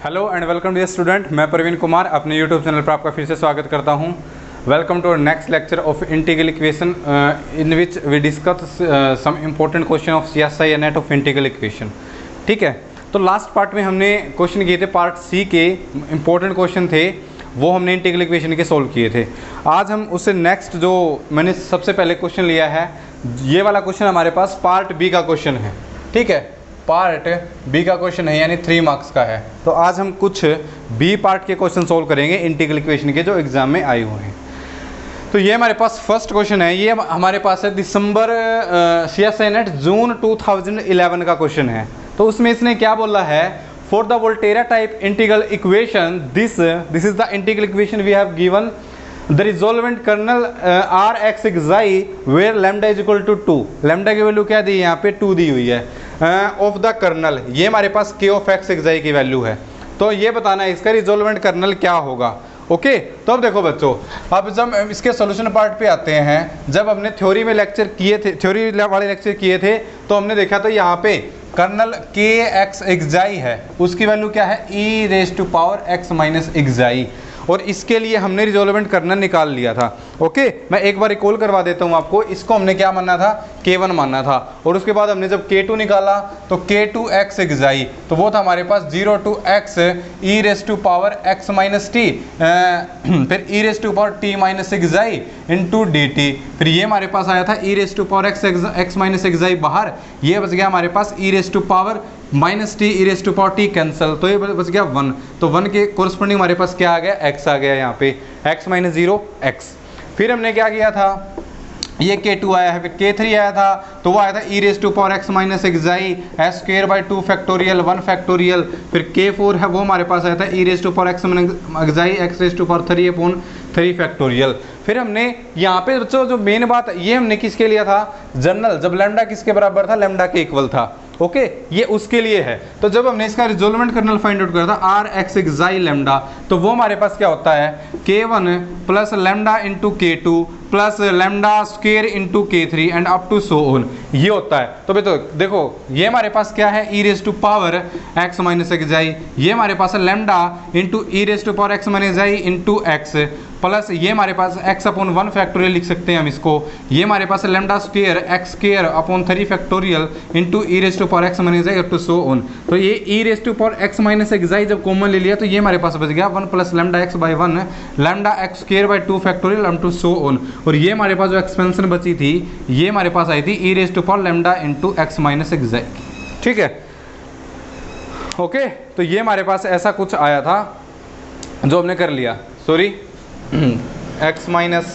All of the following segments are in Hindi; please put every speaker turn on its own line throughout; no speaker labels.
Hello and welcome dear student, मैं प्रवीण कुमार अपने यूट्यूब चैनल पर आपका फिर से स्वागत करता हूं। Welcome to our next lecture of integral equation in which we discuss some important question of CSI and NET of integral equation. ठीक है, तो लास्ट पार्ट में हमने क्वेश्चन किए थे, पार्ट सी के इम्पोर्टेंट क्वेश्चन थे, वो हमने इंटीग्रल इक्वेशन के सोल्व किए थे। आज हम उससे नेक्स्ट जो मैंने सबसे पहले क्वेश्चन लिया है, ये वाला क्वेश्चन हमारे पास पार्ट बी का क्वेश्चन है। ठीक है, पार्ट बी का क्वेश्चन है, यानी 3 मार्क्स का है। तो आज हम कुछ बी पार्ट के क्वेश्चन सोल्व करेंगे इंटीग्रल इक्वेशन के, जो एग्जाम में आए हुए हैं। तो ये हमारे पास फर्स्ट क्वेश्चन है, ये हमारे पास है दिसंबर CSI नेट जून 2011 का क्वेश्चन है। तो उसमें इसने क्या बोला है, for the Volterra type integral equation this is the integral equation we have given the resolvent kernel R X xi where lambda is equal to 2। Lambda की वैल्यू क्या दी है, यहाँ पे 2 दी हुई है। ऑफ द कर्नल, ये हमारे पास के ऑफ एक्स एक्साई की वैल्यू है। तो ये बताना है इसका रिजोल्वेंट कर्नल क्या होगा। ओके, तो अब देखो बच्चों, अब जब इसके सॉल्यूशन पार्ट पे आते हैं, जब हमने थ्योरी में लेक्चर किए थे, थ्योरी वाले लेक्चर किए थे, तो हमने देखा तो यहाँ पे कर्नल के एक्स एक्साई है, उसकी वैल्यू क्या है, e raise to power x minus xi, और इसके लिए हमने रिजोल्वेंट कर्नल निकाल लिया था। ओके, मैं एक बार रिकॉल करवा देता हूँ आपको। इसको हमने क्या मानना था, K1 मानना था, और उसके बाद हमने जब K2 निकाला तो K2 एक्स एक्साई, तो वो था हमारे पास 0 to x E raise to power x minus t, फिर e raise to power t minus xi into D t, फिर ये हमारे पास आया था e raise to power x minus xi बाहर, ये बच गया हमारे पास e raise to power minus t e raise to power t cancel, तो ये बच गया 1। तो 1 के कोरस्पोंडिंग हमारे पास क्या आ गया, x आ गया यहाँ पे, x माइनस 0 x। फिर हमने क्या किया था, ये K2 आया है, फिर K3 आया था, तो वो आया था e raise to power x minus xi s square by 2 factorial 1 factorial. फिर K4 है, वो हमारे पास आया था e raise to power x minus xi x raise to power 3 upon 3 factorial. फिर हमने यहाँ पे बच्चों जो मेन बात, ये हमने किसके लिया था, जनरल, जब लैम्डा किसके बराबर था, लैम्डा के इक्वल था। ओके, ये उसके लिए है। तो जब हमने इसका रिजोल्वेंट कर्नल फाइंड आउट करा था आर एक्स एक्साई लैम्डा, तो वो हमारे पास क्या होता है, K1 plus lambda into K2 plus lambda square into K3 and up to so on, ये होता है। तो भाई, तो देखो ये हमारे पास क्या है, e raise to power x minus xi, ये हमारे पास है lambda into E raise to power x minus xi into x, plus ये हमारे पास x अपॉन 1 फैक्टोरियल लिख सकते हैं हम इसको, ये हमारे पास है lambda square x square upon 3 factorial into E raise to power x minus xi up to so on. तो ये e raise to power x minus xi जब कॉमन ले लिया, तो ये हमारे पास बच गया 1 plus lambda X by 1 lambda X square by 2 factorial up to so on. और ये हमारे पास जो एक्सपेंशन बची थी, ये हमारे पास आई थी e raise to power lambda into x minus xi. ठीक है, ओके, तो ये हमारे पास ऐसा कुछ आया था जो हमने कर लिया, सॉरी एक्स माइनस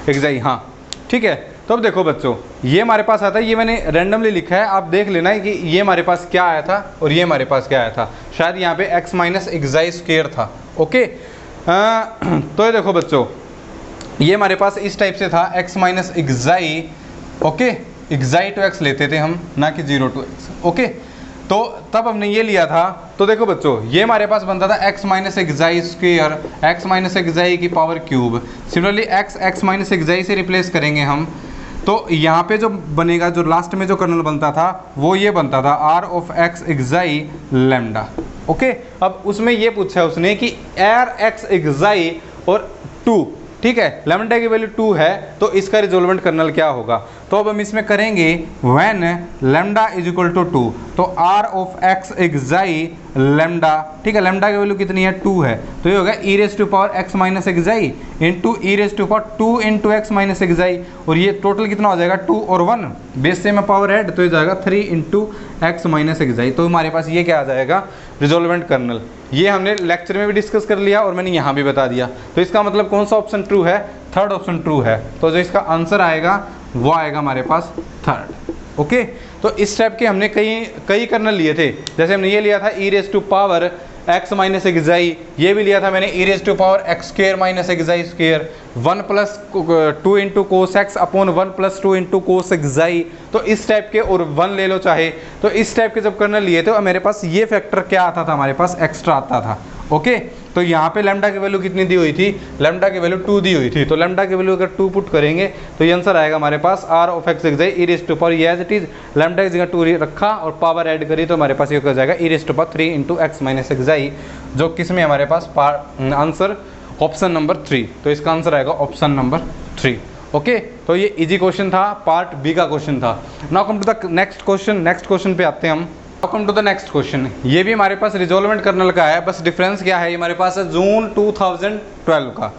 एक्साई, हाँ ठीक है। तो अब देखो बच्चों, ये हमारे पास आता है, ये मैंने रैंडमली लिखा है, आप देख लेना है कि ये हमारे पास क्या आया था और ये हमारे पास क्या आया था। शायद यहाँ पे एक्स माइनस एक्साई स्क्वायर था। ओके, तो ये देखो बच्चों, ये हमारे पास इस टाइप से था X minus xi. Okay, xi to X लेते थे हम, ना कि 0 टू एक्स। ओके, तो तब हमने ये लिया था। तो देखो बच्चों, ये हमारे पास बनता था x minus xi square x minus xi की power cube. Similarly x minus xi से रिप्लेस करेंगे हम, तो यहाँ पे जो बनेगा, जो लास्ट में जो कर्नल बनता था, वो ये बनता था r of x xi lambda. Okay, अब उसमें ये पूछा है उसने कि r x एक्साई और 2, ठीक है, लैम्डा की वैल्यू 2 है, तो इसका रिजोल्वेंट कर्नल क्या होगा। तो अब हम इसमें करेंगे when lambda is equal to 2, तो r of x xi lambda, ठीक है, लैम्डा की वैल्यू कितनी है, 2 है, तो ये होगा e raise to power x minus xi into E raise to power 2 into x minus xi, और ये टोटल कितना हो जाएगा, 2 और 1, बेस से में पावर ऐड, तो ये जाएगा 3 इंटू एक्स माइनस एक्साई। तो हमारे पास ये क्या आ जाएगा, रिजोल्वेंट कर्नल। ये हमने लेक्चर में भी डिस्कस कर लिया और मैंने यहाँ भी बता दिया। तो इसका मतलब कौन सा ऑप्शन ट्रू है, थर्ड ऑप्शन ट्रू है। तो जो इसका आंसर आएगा वो आएगा हमारे पास थर्ड। ओके, तो इस टाइप के हमने कई कर्नल लिए थे। जैसे हमने ये लिया था e raise to power x minus xi, ये भी लिया था मैंने e raise to power x square minus xi square, 1 plus 2 into cos x upon 1 plus 2 into cos xi. तो इस टाइप के, और 1 ले लो चाहे, तो इस टाइप के जब कर्नल लिए थे, तो मेरे पास ये फैक्टर क्या आता था, हमारे पास एक्स्ट्रा आता था। ओके, तो यहाँ पे लैम्डा की वैल्यू कितनी दी हुई थी, लैम्डा की वैल्यू 2 दी हुई थी, तो लैम्डा की वैल्यू अगर 2 पुट करेंगे तो ये आंसर आएगा हमारे पास r of x X E raise to power, ये एज इट इज लैम्डा की जगह 2 रखा और पावर ऐड करी तो हमारे पास ये हो जाएगा e raise to power 3 into x minus xi, जो किस में हमारे पास आंसर ऑप्शन नंबर 3, तो इसका आंसर आएगा ऑप्शन नंबर 3। ओके, तो ये इजी क्वेश्चन था, पार्ट बी का क्वेश्चन था। Now come to the next question, next question पे आते हैं हम। Come to the next question, ये भी हमारे पास रिजोल्वेंट कर्नल का है, बस डिफरेंस क्या है, ये हमारे पास है जून 2012 का।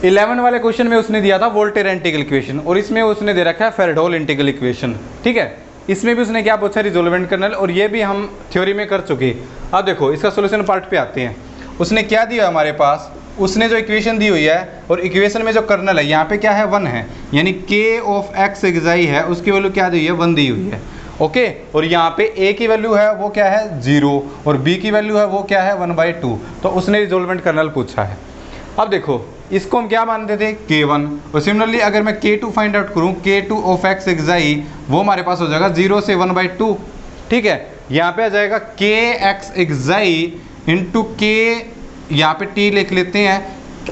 11 वाले क्वेश्चन में उसने दिया था वोल्टेयर इंटीग्रल इक्वेशन और इसमें उसने दे रखा है फेरेडोल इंटीग्रल इक्वेशन, ठीक है। इसमें भी उसने क्या पूछा, रिजोल्वेंट कर्नल, और ये भी हम थ्योरी में कर चुके। अब देखो इसका सोल्यूशन पार्ट पे आते हैं। उसने क्या दिया हमारे पास, उसने जो इक्वेशन दी हुई है और इक्वेशन में जो कर्नल है यहाँ पे क्या है 1 है, यानी k ऑफ x एक्साई है, उसकी वैल्यू क्या दी हुई है 1 दी हुई है। ओके, और यहाँ पे a की वैल्यू है वो क्या है 0 और b की वैल्यू है वो क्या है 1/2, तो उसने रिजोल्वेंट कर्नल पूछा है। अब देखो इसको हम क्या मानते थे k1, और सिमिलरली अगर मैं k2 फाइंड आउट करूँ, k2 ऑफ x एक्साई वो हमारे पास हो जाएगा 0 से 1/2, ठीक है। यहाँ पे आ जाएगा kx एक्साई इंटू k, यहाँ पे t लिख लेते हैं,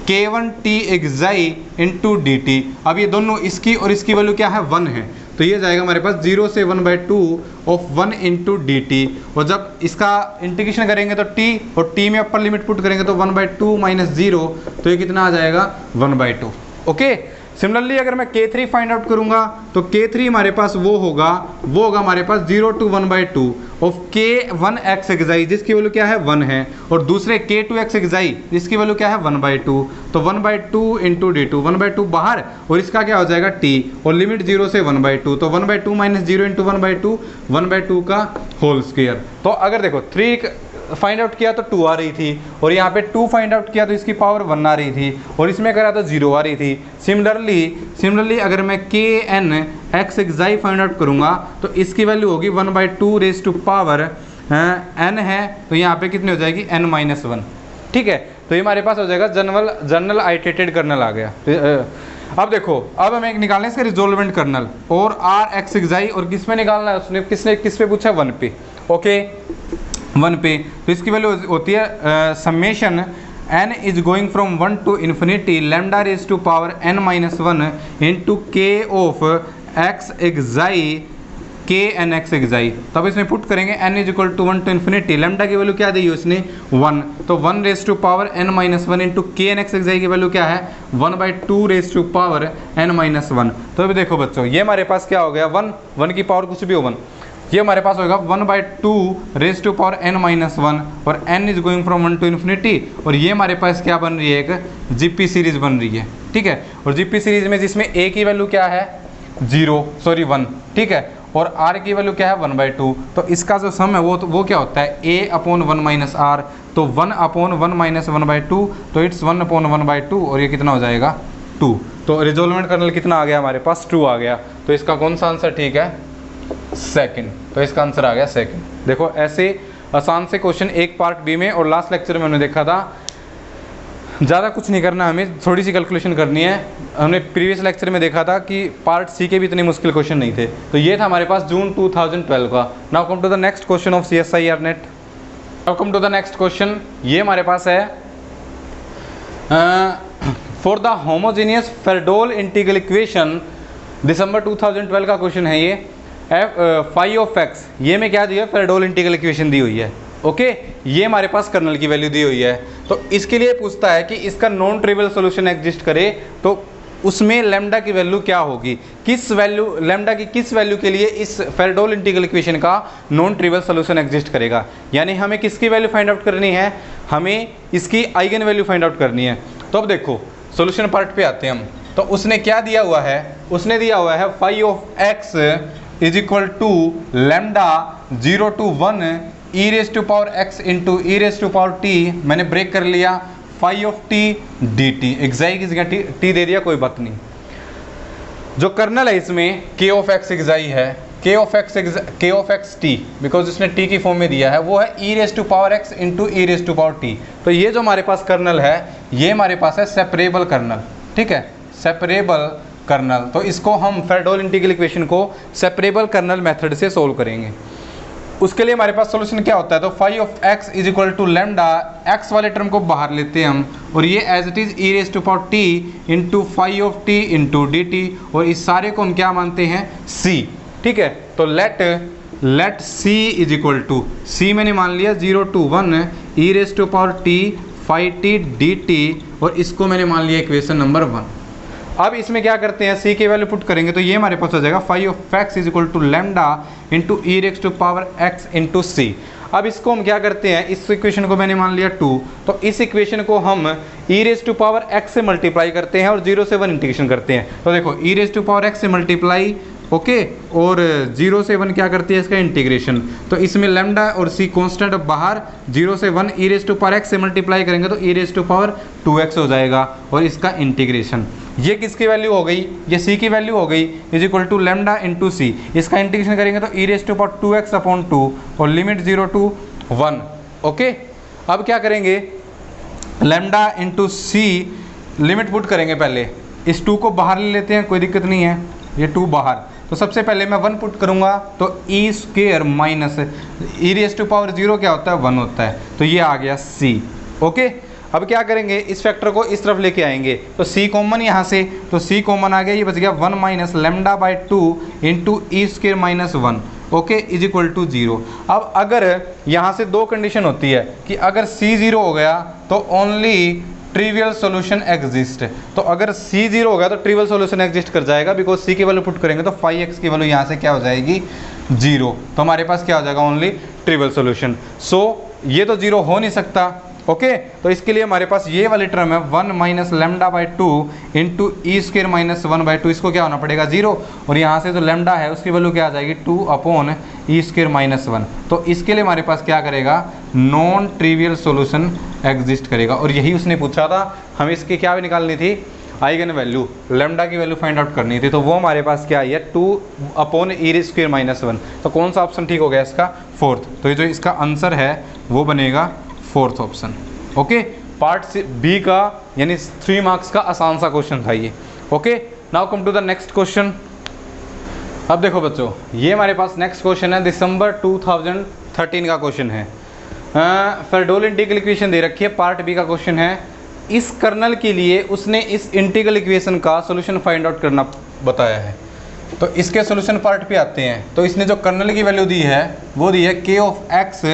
k1t एक्साई इंटू डी टी। अब ये दोनों इसकी और इसकी वैल्यू क्या है 1 है, तो ये जाएगा हमारे पास 0 से 1/2 ऑफ 1 इंटू डी टी, और जब इसका इंटीग्रेशन करेंगे तो t, और t में अपर लिमिट पुट करेंगे तो 1/2 माइनस 0, तो ये कितना आ जाएगा 1/2। ओके, सिमिलरली अगर मैं k3 फाइंड आउट करूंगा तो k3 हमारे पास वो होगा हमारे पास 0 to 1/2 ऑफ k1x एक्साई, जिसकी वैल्यू क्या है 1 है, और दूसरे k2x एक्साई जिसकी वैल्यू क्या है 1/2, तो 1/2 इंटू डी टू, 1/2 बाहर और इसका क्या हो जाएगा t, और लिमिट 0 से 1/2, तो 1/2 माइनस 0 इंटू 1/2, 1/2 का होल स्क्वायर। तो अगर देखो 3 फाइंड आउट किया तो 2 आ रही थी, और यहाँ पे 2 फाइंड आउट किया तो इसकी पावर 1 आ रही थी, और इसमें करा तो 0 आ रही थी। सिमिलरली अगर मैं kn x एक्साई फाइंड आउट करूँगा तो इसकी वैल्यू होगी 1/2 रेज टू पावर n है, तो यहाँ पे कितनी हो जाएगी n-1, ठीक है। तो ये हमारे पास हो जाएगा जनरल आइट्रेटेड कर्नल आ गया। अब देखो, अब हमें निकालना है इसका रिजोल्वेंट कर्नल, और r x एक्साई, और किस पे निकालना है, उसने किस पे पूछा है 1 पे। ओके, 1 पे, तो इसकी वैल्यू होती है summation n is going from 1 to infinity lambda raise to power n-1 into k of x xi kn x xi. तब इसमें पुट करेंगे n is equal to 1 to infinity, lambda की वैल्यू क्या दी है उसने 1, तो 1 raise to power n-1 into kn x xi की वैल्यू क्या है 1/2 रेज टू पावर n-1। तो अभी देखो बच्चों, ये हमारे पास क्या हो गया 1 की पावर कुछ भी हो 1, ये हमारे पास होगा 1/2 रेज टू पावर n-1, और n is going from 1 to infinity, और ये हमारे पास क्या बन रही है, एक जीपी सीरीज बन रही है, ठीक है। और जीपी सीरीज में जिसमें a की वैल्यू क्या है 1, ठीक है, और r की वैल्यू क्या है 1/2, तो इसका जो सम है वो क्या होता है a/1 माइनस r, तो 1/1 माइनस 1/2, तो इट्स 1/1/2, और ये कितना हो जाएगा 2। तो रिजोल्वेंट कर्नल कितना आ गया हमारे पास 2 आ गया, तो इसका कौन सा आंसर ठीक है सेकंड, तो इसका आंसर आ गया सेकंड। देखो ऐसे आसान से क्वेश्चन एक पार्ट बी में और लास्ट लेक्चर में हमने देखा था, ज़्यादा कुछ नहीं करना, हमें थोड़ी सी कैलकुलेशन करनी है। हमने प्रीवियस लेक्चर में देखा था कि पार्ट सी के भी इतने मुश्किल क्वेश्चन नहीं थे। तो ये था हमारे पास जून 2012 का। Now come to the next question of CSIR NET. Now come to the next question, ये हमारे पास है for the homogeneous Fredholm integral equation, दिसंबर 2012 का क्वेश्चन है ये। फाई ऑफ एक्स, ये में क्या दिया है फेरेडोल इंटीग्रल इक्वेशन दी हुई है। ओके, ये हमारे पास कर्नल की वैल्यू दी हुई है, तो इसके लिए पूछता है कि इसका नॉन ट्रिवियल सॉल्यूशन एग्जिस्ट करे तो उसमें लैम्डा की वैल्यू क्या होगी, किस वैल्यू लैम्डा की किस वैल्यू के लिए इस फेरेडोल इंटीग्रल इक्वेशन का नॉन ट्रिवियल सॉल्यूशन एग्जिस्ट करेगा। यानी हमें किसकी वैल्यू फाइंड आउट करनी है, हमें इसकी आइगन वैल्यू फाइंड आउट करनी है। तो अब देखो सॉल्यूशन पार्ट पे आते हैं हम। तो उसने क्या दिया हुआ है, उसने दिया हुआ है phi of x is equal to lambda 0 to 1 E raise to power x into E raise to power T, मैंने ब्रेक कर लिया phi of T D T, xi की जगह टी दे दिया, कोई बात नहीं। जो कर्नल है इसमें के ऑफ एक्स एक्साई है, K of x t, because इसने टी की फॉर्म में दिया है, वो है e raise to power x into E raise to power t. तो ये जो हमारे पास कर्नल है, ये हमारे पास है सेपरेबल कर्नल, ठीक है, सेपरेबल कर्नल। तो इसको हम फेरेडोल इंटीग्रल इक्वेशन को सेपरेबल कर्नल मेथड से सोल्व करेंगे। उसके लिए हमारे पास सोल्यूशन क्या होता है, तो phi of x is equal to lambda, X वाले टर्म को बाहर लेते हैं हम और ये as it is E raise to power T into phi of T into D T, और इस सारे को हम क्या मानते हैं सी। ठीक है, तो let c is equal to, c मैंने मान लिया 0 to 1 E raise to power t phi t D T, और इसको मैंने मान लिया इक्वेशन नंबर 1। अब इसमें क्या करते हैं, c की वैल्यू पुट करेंगे तो ये हमारे पास हो जाएगा phi of x is equal to lambda into E raise to power x into c. अब इसको हम क्या करते हैं, इस इक्वेशन को मैंने मान लिया 2, तो इस इक्वेशन को हम ई रेज टू पावर एक्स से मल्टीप्लाई करते हैं और 0 से 1 इंटीग्रेशन करते हैं। तो देखो ई रेज टू पावर एक्स से मल्टीप्लाई, ओके, और 0 से 1 क्या करती है इसका इंटीग्रेशन, तो इसमें लेमडा और सी कांस्टेंट बाहर, 0 से 1 ई रेज टू पावर एक्स से मल्टीप्लाई करेंगे तो e raise to power 2x हो जाएगा, और इसका इंटीग्रेशन, ये किसकी वैल्यू हो गई, ये c की वैल्यू हो गई, is equal to lambda into c. इसका इंटीग्रेशन करेंगे तो e raise to power 2x upon 2 और लिमिट 0 to 1। ओके, अब क्या करेंगे, लेमडा इंटू सी लिमिट पुट करेंगे, पहले इस 2 को बाहर ले लेते हैं, कोई दिक्कत नहीं है, ये 2 बाहर, तो सबसे पहले मैं 1 पुट करूंगा तो e square minus e raise to power 0 क्या होता है 1 होता है, तो ये आ गया c। ओके, अब क्या करेंगे, इस फैक्टर को इस तरफ लेके आएंगे, तो c कॉमन यहाँ से, तो c कॉमन आ गया, ये बच गया 1 minus lambda by 2 into E square minus 1, okay, is equal to 0। अब अगर यहाँ से 2 कंडीशन होती है कि अगर c 0 हो गया तो ओनली ट्रिवियल सॉल्यूशन एग्जिस्ट, तो अगर c 0 हो गया तो ट्रिवियल सॉल्यूशन एग्जिस्ट कर जाएगा, बिकॉज c की वैल्यू पुट करेंगे तो फाई एक्स की वैल्यू यहाँ से क्या हो जाएगी 0, तो हमारे पास क्या हो जाएगा ओनली ट्रिवियल सॉल्यूशन। सो ये तो 0 हो नहीं सकता, ओके, तो इसके लिए हमारे पास ये वाली टर्म है 1 minus lambda by 2 into E square minus 1 by 2, इसको क्या होना पड़ेगा 0, और यहाँ से जो लेमडा है उसकी वैल्यू क्या आ जाएगी 2 अपॉन ई स्क्वेयर माइनस 1, तो इसके लिए हमारे पास क्या करेगा, नॉन ट्रिवियल सॉल्यूशन एग्जिस्ट करेगा, और यही उसने पूछा था, हमें इसकी क्या भी निकालनी थी, आइगन वैल्यू, लेमडा की वैल्यू फाइंड आउट करनी थी, तो वो हमारे पास क्या आई है 2 अपॉन ई स्क्वेयर माइनस 1, तो कौन सा ऑप्शन ठीक हो गया इसका, 4th, तो ये जो इसका आंसर है वो बनेगा 4th option. Okay, part B का यानी 3 मार्क्स का आसान सा क्वेश्चन था ये। Okay, now come to the next question. अब देखो बच्चों, ये हमारे पास नेक्स्ट क्वेश्चन है, दिसंबर 2013 का क्वेश्चन है, फेरडोल इंटीग्रल इक्वेशन दे रखी है, पार्ट बी का क्वेश्चन है। इस कर्नल के लिए उसने इस इंटीग्रल इक्वेशन का सोल्यूशन फाइंड आउट करना बताया है, तो इसके सोल्यूशन पार्ट पे आते हैं। तो इसने जो कर्नल की वैल्यू दी है वो दी है k ऑफ x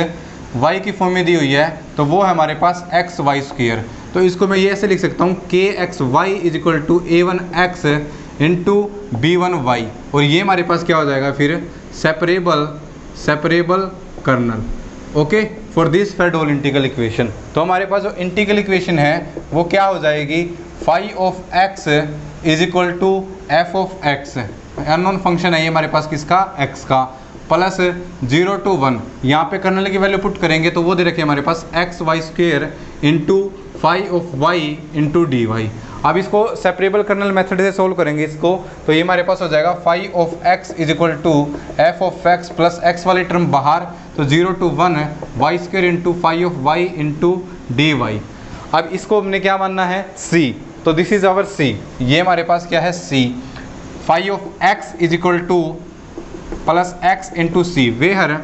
y की फॉर्म में दी हुई है, तो वो है हमारे पास एक्स वाई स्क्वेयर, तो इसको मैं ये ऐसे लिख सकता हूँ के X Y is equal to a1x into b1y, और ये हमारे पास क्या हो जाएगा फिर separable kernel, okay, for this Fredholm integral equation. तो हमारे पास जो इंटीग्रल इक्वेशन है वो क्या हो जाएगी, phi of x is equal to F of X, unknown function है ये हमारे पास किसका, x का, प्लस 0 to 1, यहाँ पे कर्नल की वैल्यू पुट करेंगे तो वो दे रखे हमारे पास x y square into phi of y into d y. अब इसको सेपरेबल कर्नल मेथड से सोल्व करेंगे इसको, तो ये हमारे पास हो जाएगा phi of x is equal to F of x plus x वाली टर्म बाहर, तो 0 to 1 Y square into phi of y into d y. अब इसको हमने क्या मानना है c, तो दिस इज आवर c, ये हमारे पास क्या है c, phi of x is equal to plus x into C, where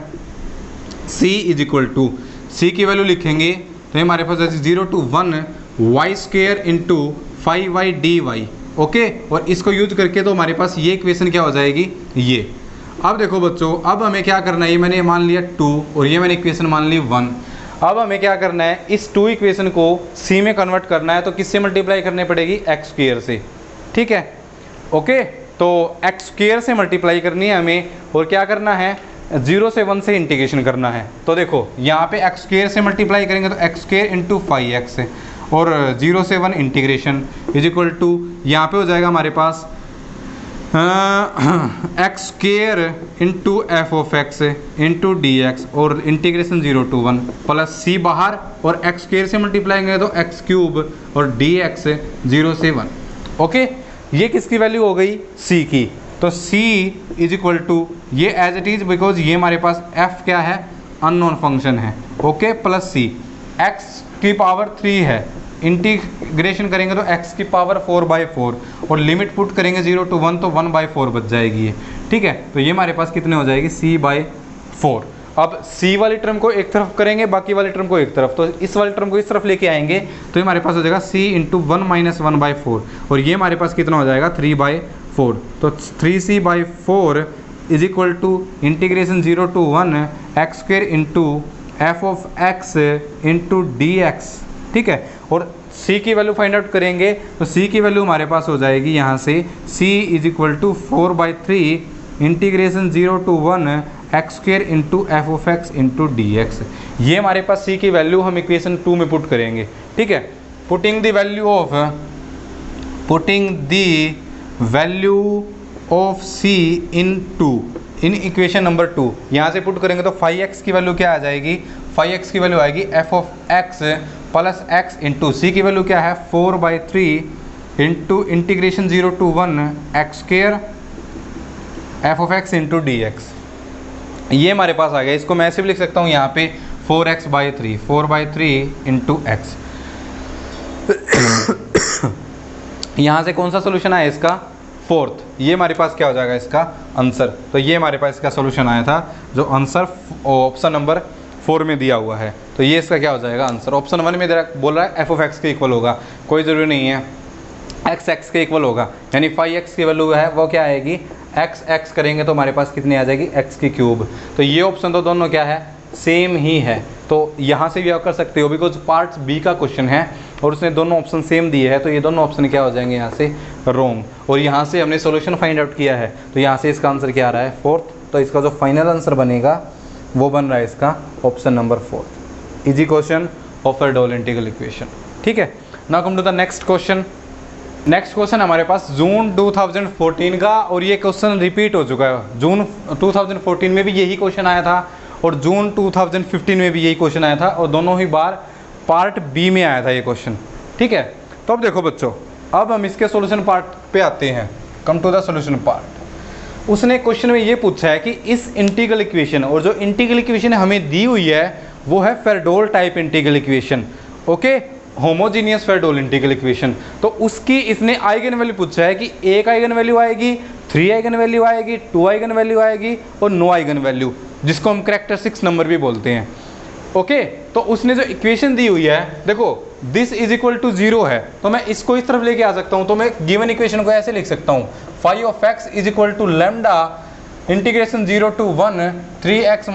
c is equal to, c की वैल्यू लिखेंगे तो हमारे पास 0 to 1 Y square into phi Y D Y, okay, और इसको यूज करके तो हमारे पास ये इक्वेशन क्या हो जाएगी ये। अब देखो बच्चों, अब हमें क्या करना है, ये मैंने मान लिया 2 और ये मैंने इक्वेशन मान ली 1, अब हमें क्या करना है, इस 2 इक्वेशन को c में कन्वर्ट करना है, तो किससे मल्टीप्लाई करनी पड़ेगी, एक्स स्क्वेयर से, ठीक है, ओके, तो एक्स स्क्वेयर से मल्टीप्लाई करनी है हमें, और क्या करना है 0 से 1 से इंटीग्रेशन करना है। तो देखो यहाँ पे एक्स स्क्वेयर से मल्टीप्लाई करेंगे तो X square into phi X, और 0 से 1 इंटीग्रेशन इज इक्वल टू, यहाँ पे हो जाएगा हमारे पास x square into F of x into D x, और इंटीग्रेशन 0 to 1 प्लस c बाहर, और एक्स स्क्वेयर से मल्टीप्लाई करेंगे तो एक्स क्यूब और डी एक्स 0 से 1, ओके, ये किसकी वैल्यू हो गई c की, तो c इज इक्वल टू ये एज इट इज, बिकॉज ये हमारे पास f क्या है अननोन फंक्शन है, ओके, प्लस c, x की पावर 3 है, इंटीग्रेशन करेंगे तो x की पावर 4/4, और लिमिट पुट करेंगे 0 to 1 तो 1/4 बच जाएगी ये, ठीक है, तो ये हमारे पास कितने हो जाएगी c/4। अब सी वाली टर्म को एक तरफ करेंगे, बाकी वाली टर्म को एक तरफ, तो इस वाली टर्म को इस तरफ लेके आएंगे तो ये हमारे पास हो जाएगा c इंटू 1 माइनस 1/4 और ये हमारे पास कितना हो जाएगा 3/4। तो 3c/4 is equal to integration 0 to 1 x square into F of x into D X. ठीक है, और c की वैल्यू फाइंड आउट करेंगे तो c की वैल्यू हमारे पास हो जाएगी यहाँ से c is equal to 4/3 integration 0 to 1 x square into F of x into D x. ये हमारे पास c की वैल्यू हम इक्वेशन 2 में पुट करेंगे। ठीक है, putting the value of c in equation number 2 यहाँ से पुट करेंगे तो 5x की वैल्यू क्या आ जाएगी, 5x की वैल्यू आएगी f of x plus x into c की वैल्यू क्या है 4/3 into integration 0 to 1 x square f of x into D x. ये हमारे पास आ गया, इसको मैं ऐसे भी लिख सकता हूँ यहाँ पे 4x/3 इंटू एक्स। यहाँ से कौन सा सोल्यूशन आया इसका, फोर्थ। ये हमारे पास क्या हो जाएगा इसका आंसर। तो ये हमारे पास इसका सोल्यूशन आया था जो आंसर ऑप्शन नंबर 4 में दिया हुआ है। तो ये इसका क्या हो जाएगा आंसर। ऑप्शन 1 में बोल रहा है एफ ऑफ एक्स के इक्वल होगा, कोई ज़रूरी नहीं है, एक्स एक्स के इक्वल होगा, यानी 5x की वैल्यू है वो क्या आएगी एक्स एक्स करेंगे तो हमारे पास कितनी आ जाएगी एक्स की क्यूब। तो ये ऑप्शन तो दोनों क्या है सेम ही है, तो यहाँ से भी आप कर सकते हो बिकॉज पार्ट बी का क्वेश्चन है और उसने दोनों ऑप्शन सेम दिए हैं, तो ये दोनों ऑप्शन क्या हो जाएंगे यहाँ से रॉन्ग। और यहाँ से हमने सॉल्यूशन फाइंड आउट किया है तो यहाँ से इसका आंसर क्या आ रहा है फोर्थ। तो इसका जो फाइनल आंसर बनेगा वो बन रहा है इसका option number 4। Easy question of Fredholm integral equation. ठीक है, now come to the next question. Next question हमारे पास जून 2014 का और ये क्वेश्चन रिपीट हो चुका है। जून 2014 में भी यही क्वेश्चन आया था और जून 2015 में भी यही क्वेश्चन आया था और दोनों ही बार पार्ट बी में आया था ये क्वेश्चन। ठीक है, तो अब देखो बच्चों, अब हम इसके सॉल्यूशन पार्ट पे आते हैं। Come to the solution part. उसने क्वेश्चन में ये पूछा है कि इस इंटीग्रल इक्वेशन, और जो इंटीग्रल इक्वेशन हमें दी हुई है वो है फेरडोल type integral equation. Okay, homogeneous फेरडोल integral equation. तो उसकी इसने आइगन वैल्यू पूछा है कि एक आइगन वैल्यू आएगी, 3 आइगन वैल्यू आएगी, 2 आइगन वैल्यू आएगी और 9 आइगन वैल्यू, जिसको हम कैरेक्टरिस्टिक्स नंबर भी बोलते हैं। ओके, तो उसने जो इक्वेशन दी हुई है, देखो दिस इज इक्वल टू 0 है तो मैं इसको इस तरफ लेके आ सकता हूं। तो मैं गिवन इक्वेशन को ऐसे लिख सकता हूं, phi of x is equal to lambda integration 0 to 1 3x -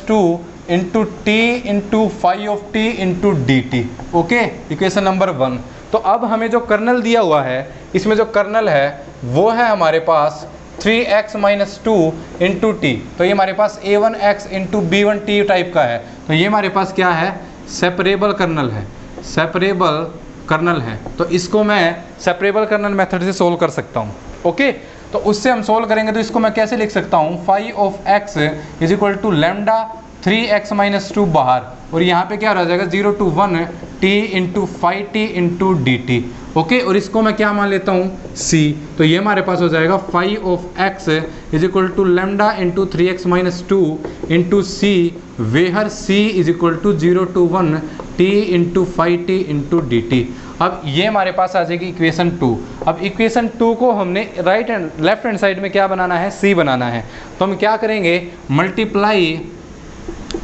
2 into T into phi of T into D T. Okay, equation number 1। तो अब हमें जो कर्नल दिया हुआ है, इसमें जो कर्नल है वो है हमारे पास 3x - 2 इंटू टी। तो ये हमारे पास a1x इंटू b1t टाइप का है। तो ये हमारे पास क्या है सेपरेबल कर्नल है, सेपरेबल कर्नल है। तो इसको मैं सेपरेबल कर्नल मेथड से सोल्व कर सकता हूँ। ओके, तो उससे हम सोल्व करेंगे तो इसको मैं कैसे लिख सकता हूँ, phi of x is equal to lambda 3x - 2 बाहर और यहाँ पे क्या रह जाएगा 0 to 1 t into phi T into D T. Okay, और इसको मैं क्या मान लेता हूँ c। तो ये हमारे पास हो जाएगा phi of x is equal to lambda into 3x - 2 into C, where c is equal to 0 to 1 t into phi T into D T. अब ये हमारे पास आ जाएगी इक्वेशन 2। अब इक्वेशन 2 को हमने right and left hand side में क्या बनाना है c बनाना है। तो हम क्या करेंगे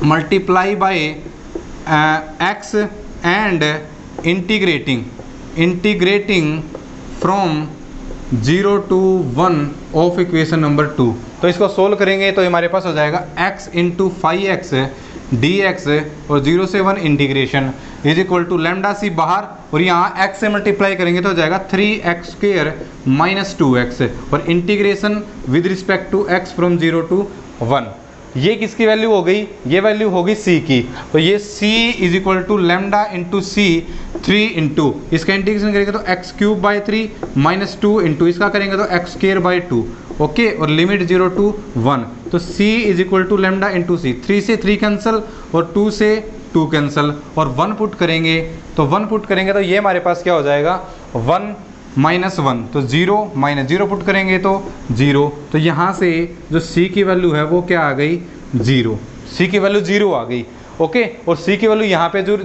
multiply by x and integrating from 0 to 1 of equation number 2। तो इसको सोल्व करेंगे तो हमारे पास हो जाएगा x into phi x d x और 0 से 1 integration is equal to lambda c बाहर और यहाँ x से मल्टीप्लाई करेंगे तो हो जाएगा 3x² - 2x और integration with respect to x from 0 to 1। ये किसकी वैल्यू हो गई, ये वैल्यू होगी c की। तो ये c is equal to lambda into C 3 into इसका इंटीग्रेशन करेंगे तो x³ - 2 इंटू इसका करेंगे तो x²/2। ओके, और लिमिट 0 to 1। तो c is equal to lambda into सी, 3 से 3 कैंसिल और 2 से 2 कैंसिल और 1 पुट करेंगे तो 1 पुट करेंगे तो ये हमारे पास क्या हो जाएगा 1 - 1 तो 0 - 0 पुट करेंगे तो 0। तो यहाँ से जो c की वैल्यू है वो क्या आ गई 0, c की वैल्यू 0 आ गई। ओके, और c की वैल्यू यहाँ पे जो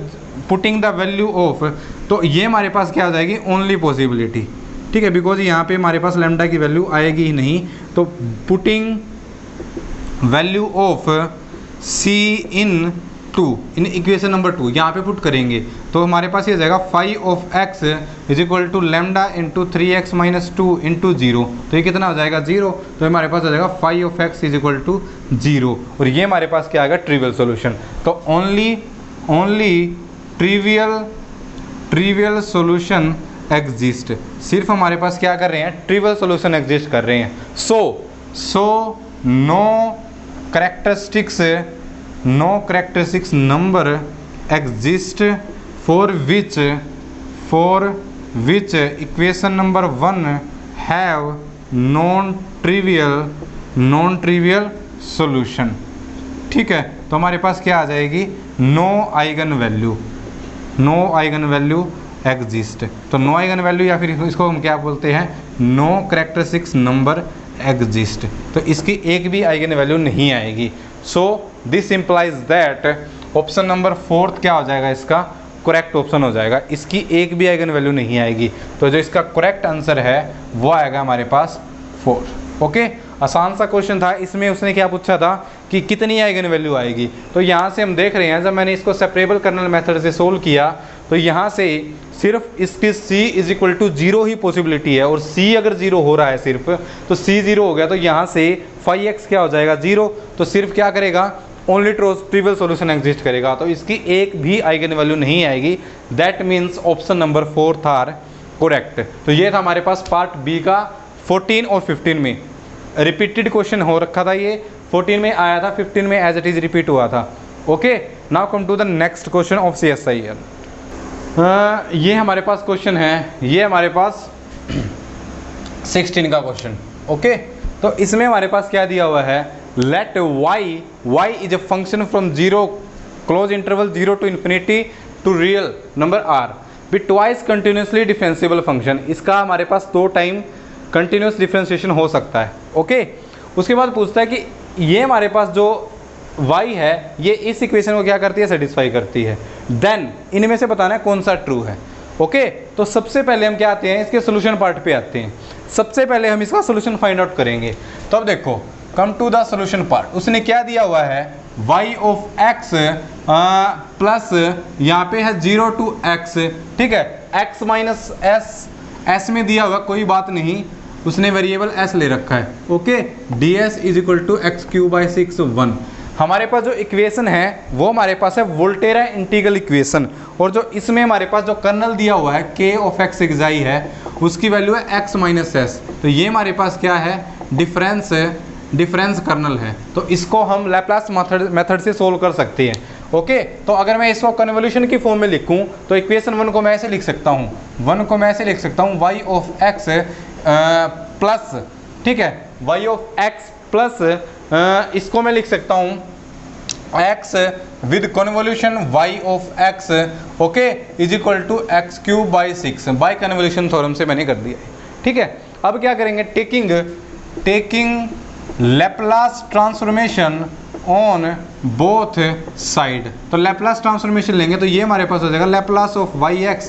पुटिंग द वैल्यू ऑफ, तो ये हमारे पास क्या आ जाएगी ओनली पॉसिबिलिटी। ठीक है, बिकॉज यहाँ पे हमारे पास लैम्डा की वैल्यू आएगी ही नहीं। तो putting value of C in to in equation number 2 यहाँ पे पुट करेंगे तो हमारे पास ये जाएगा phi of x is equal to lambda into 3x minus 2 into 0। तो ये कितना हो जाएगा 0। तो हमारे पास आ जाएगा phi of x is equal to 0 और ये हमारे पास क्या आएगा ट्रिवियल सोल्यूशन। तो ओनली ट्रिवियल सोल्यूशन एग्जिस्ट। सिर्फ हमारे पास क्या कर रहे हैं ट्रिवियल सोल्यूशन एग्जिस्ट कर रहे हैं। So no characteristics number exist for which equation number 1 have non trivial solution. ठीक है, तो हमारे पास क्या आ जाएगी नो आइगन वैल्यू एग्जिस्ट। तो नो आइगन वैल्यू या फिर इसको हम क्या बोलते हैं नो कैरेक्टरिस्टिक्स नंबर एग्जिस्ट। तो इसकी एक भी आइगन वैल्यू नहीं आएगी। So this implies that option number 4 क्या हो जाएगा इसका करेक्ट ऑप्शन हो जाएगा। इसकी एक भी आइगन वैल्यू नहीं आएगी। तो जो इसका करेक्ट आंसर है वो आएगा हमारे पास 4। ओके, आसान सा क्वेश्चन था। इसमें उसने क्या पूछा था कि कितनी आइगन वैल्यू आएगी। तो यहाँ से हम देख रहे हैं जब मैंने इसको सेपरेबल कर्नल मेथड से सोल्व किया तो यहाँ से सिर्फ इसकी c इज इक्वल टू 0 ही पॉसिबिलिटी है और c अगर 0 हो रहा है सिर्फ तो c 0 हो गया तो यहाँ से 5x क्या हो जाएगा 0। तो सिर्फ क्या करेगा ओनली ट्रिवियल सॉल्यूशन एग्जिस्ट करेगा। तो इसकी एक भी आइगन वैल्यू नहीं आएगी। दैट मीन्स ऑप्शन नंबर 4 था करेक्ट। तो ये था हमारे पास पार्ट बी का 14 और 15 में रिपीटेड क्वेश्चन हो रखा था। ये 14 में आया था, 15 में एज इट इज रिपीट हुआ था। Okay, now come to the next question of CSIR। ये हमारे पास क्वेश्चन है, ये हमारे पास 16 का क्वेश्चन। ओके, तो इसमें हमारे पास क्या दिया हुआ है let y is a function from 0 close interval 0 to infinity to real number r be twice continuously differentiable function. इसका हमारे पास 2 टाइम कंटिन्यूस डिफरेंशिएशन हो सकता है। ओके, उसके बाद पूछता है कि ये हमारे पास जो y है ये इस इक्वेशन को क्या करती है सेटिस्फाई करती है। देन इनमें से बताना है कौन सा ट्रू है। ओके, तो सबसे पहले हम क्या आते हैं इसके सोल्यूशन पार्ट पे आते हैं। सबसे पहले हम इसका सोल्यूशन फाइंड आउट करेंगे। तो अब देखो come to the solution part. उसने क्या दिया हुआ है y ऑफ x प्लस यहाँ पे है 0 टू x। ठीक है, x माइनस s में दिया हुआ कोई बात नहीं, उसने वेरिएबल s ले रखा है। Okay, ds is equal to x cube by 6 1। हमारे पास जो इक्वेशन है वो हमारे पास है वोल्टेरा इंटीग्रल इक्वेशन और जो इसमें हमारे पास जो कर्नल दिया हुआ है k ऑफ x xi है उसकी वैल्यू है x माइनस s। तो ये हमारे पास क्या है डिफरेंस कर्नल है। तो इसको हम लैप्लास मेथड से सोल्व कर सकते हैं। ओके, तो अगर मैं इसको कन्वोल्यूशन की फॉर्म में लिखूं तो इक्वेशन 1 को मैं ऐसे लिख सकता हूं y ऑफ x प्लस, ठीक है, y ऑफ x प्लस इसको मैं लिख सकता हूं x with convolution y of x okay is equal to x cube by 6 by convolution theorem से मैंने कर दिया है। ठीक है, अब क्या करेंगे taking Laplace transformation on both side. तो लैप्लास ट्रांसफॉर्मेशन लेंगे तो ये हमारे पास हो जाएगा Laplace of y x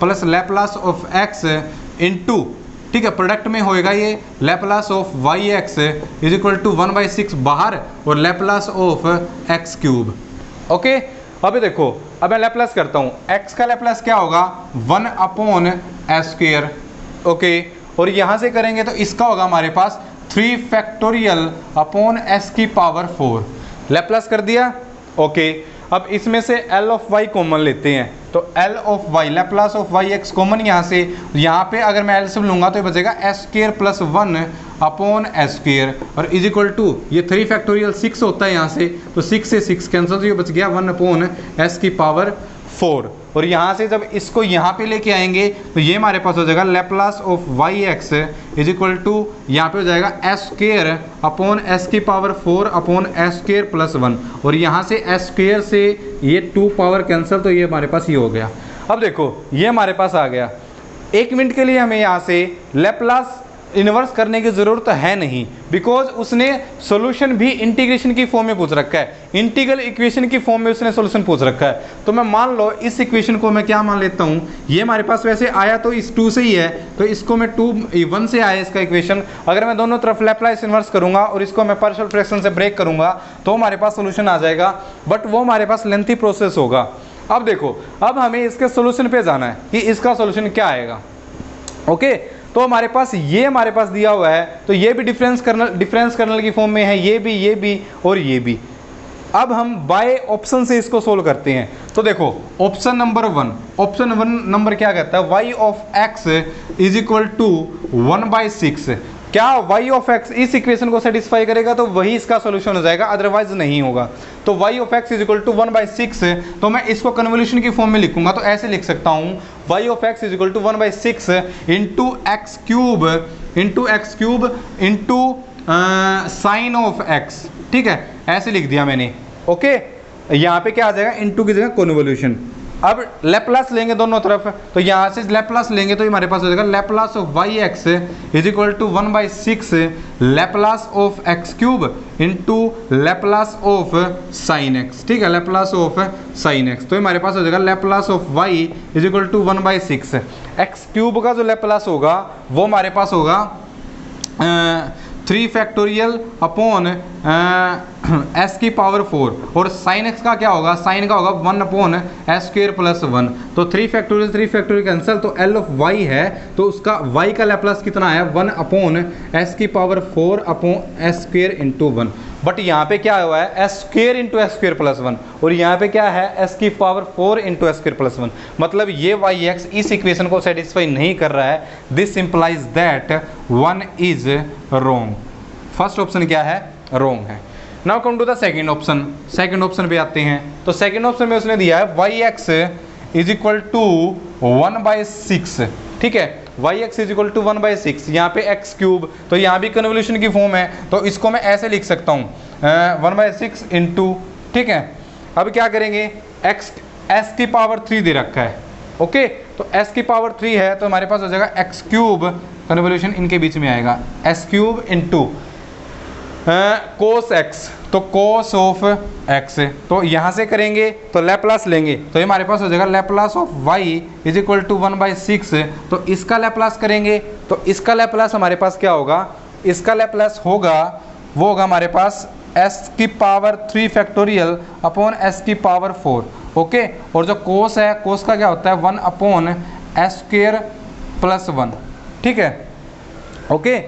plus Laplace of x into, ठीक है, प्रोडक्ट में होएगा ये Laplace of y x is equal to 1/6 बाहर और Laplace of x cube. Okay, अभी देखो, अब मैं लैप्लास करता हूँ। एक्स का लैप्लास क्या होगा 1/s²। ओके, और यहाँ से करेंगे तो इसका होगा हमारे पास 3 फैक्टोरियल अपॉन s की पावर 4। लैप्लास कर दिया। ओके, अब इसमें से L ऑफ y कॉमन लेते हैं तो L of y Laplace of y x common यहाँ से, यहाँ पे अगर मैं LCM लूँगा तो ये बचेगा s² प्लस 1 अपॉन s² और इज इक्वल टू ये 3 फैक्टोरियल 6 होता है यहाँ से, तो 6 से 6 कैंसिल तो ये बच गया 1 अपॉन s की पावर 4। और यहाँ से जब इसको यहाँ पे लेके आएंगे तो ये हमारे पास हो जाएगा Laplace of y x is equal to यहाँ पे हो जाएगा s² अपॉन s की पावर 4 अपॉन s² प्लस 1 और यहाँ से s² से ये 2 पावर कैंसिल तो ये हमारे पास ये हो गया। अब देखो ये हमारे पास आ गया। 1 मिनट के लिए हमें यहाँ से लैप्लास इन्वर्स करने की ज़रूरत है नहीं, बिकॉज उसने सॉल्यूशन भी इंटीग्रेशन की फॉर्म में पूछ रखा है, इंटीग्रल इक्वेशन की फॉर्म में उसने सॉल्यूशन पूछ रखा है। तो मैं मान लो इस इक्वेशन को मैं क्या मान लेता हूँ, ये हमारे पास वैसे आया तो इस 2 से ही है, तो इसको मैं 1 से आया इसका इक्वेशन, अगर मैं दोनों तरफ लैप्लास इन्वर्स करूंगा और इसको मैं पार्शियल फ्रैक्शन से ब्रेक करूंगा तो हमारे पास सोल्यूशन आ जाएगा, बट वो हमारे पास लेंथी प्रोसेस होगा। अब देखो, अब हमें इसके सोल्यूशन पे जाना है कि इसका सोल्यूशन क्या आएगा। ओके, तो हमारे पास ये हमारे पास दिया हुआ है, तो ये भी डिफरेंस कर्नल की फॉर्म में है, ये भी और ये भी। अब हम बाय ऑप्शन से इसको सोल्व करते हैं। तो देखो ऑप्शन नंबर 1 नंबर क्या कहता है, y of x is equal to 1/6। क्या y ऑफ x इस इक्वेशन को सेटिस्फाई करेगा तो वही इसका सॉल्यूशन हो जाएगा, अदरवाइज नहीं होगा। तो y of x is equal to 1/6, तो मैं इसको कन्वोल्यूशन की फॉर्म में लिखूंगा, तो ऐसे लिख सकता हूँ y of x is equal to 1/6 into x cube into sine of x। ठीक है, ऐसे लिख दिया मैंने। ओके, यहाँ पे क्या आ जाएगा, इंटू की जगह कन्वोल्यूशन। अब लैप्लास लेंगे दोनों तरफ, तो यहाँ से लैप्लास लेंगे तो हमारे पास हो जाएगा Laplace of y x is equal to 1/6 Laplace of x cube into Laplace of sine x. ठीक है, लैप्लास ऑफ साइन एक्स, तो हमारे पास हो जाएगा Laplace of y is equal to 1/6। X cube का जो लैप्लास होगा वो हमारे पास होगा 3 फैक्टोरियल अपॉन एस की पावर 4, और साइन एक्स का क्या होगा, साइन का होगा 1 अपॉन एस स्क्वेयर प्लस 1। तो 3 फैक्टोरियल कैंसिल, तो एल ऑफ वाई है, तो उसका वाई का लैप्लास कितना है, 1 अपॉन एस की power 4 upon s square into 1। But यहाँ पे क्या हुआ है, S square into S square plus 1, और यहाँ पे क्या है, एस की power 4 into S square plus 1। मतलब ये वाई एक्स इस इक्वेशन को सेटिस्फाई नहीं कर रहा है। This implies that 1 is wrong. First option क्या है, रोंग है। Now come to the second option. Second option पे आते हैं, तो सेकंड ऑप्शन में उसने दिया है y x is equal to 1/6। ठीक है, y x is equal to 1/6, यहाँ पे एक्स क्यूब, तो यहाँ भी कन्वोल्यूशन की फॉर्म है, तो इसको मैं ऐसे लिख सकता हूँ 1/6 इंटू। ठीक है, अब क्या करेंगे, एक्स एस की पावर 3 दे रखा है। ओके, तो एस की पावर 3 है, तो हमारे पास हो जाएगा एक्स क्यूब, कन्वोल्यूशन इनके बीच में आएगा, S cube into cos x, तो कोस ऑफ एक्स। तो यहाँ से करेंगे तो लैप्लास लेंगे, तो ये हमारे पास हो जाएगा Laplace of y is equal to 1/6। तो इसका लैप्लास करेंगे, तो इसका लैप्लास हमारे पास क्या होगा, इसका लैप्लास होगा वो होगा हमारे पास एस की पावर 3 फैक्टोरियल अपॉन एस की पावर 4। ओके, और जो कोस है, कोस का क्या होता है 1 अपॉन एस स्क्वेयर प्लस 1। ठीक है, ओके,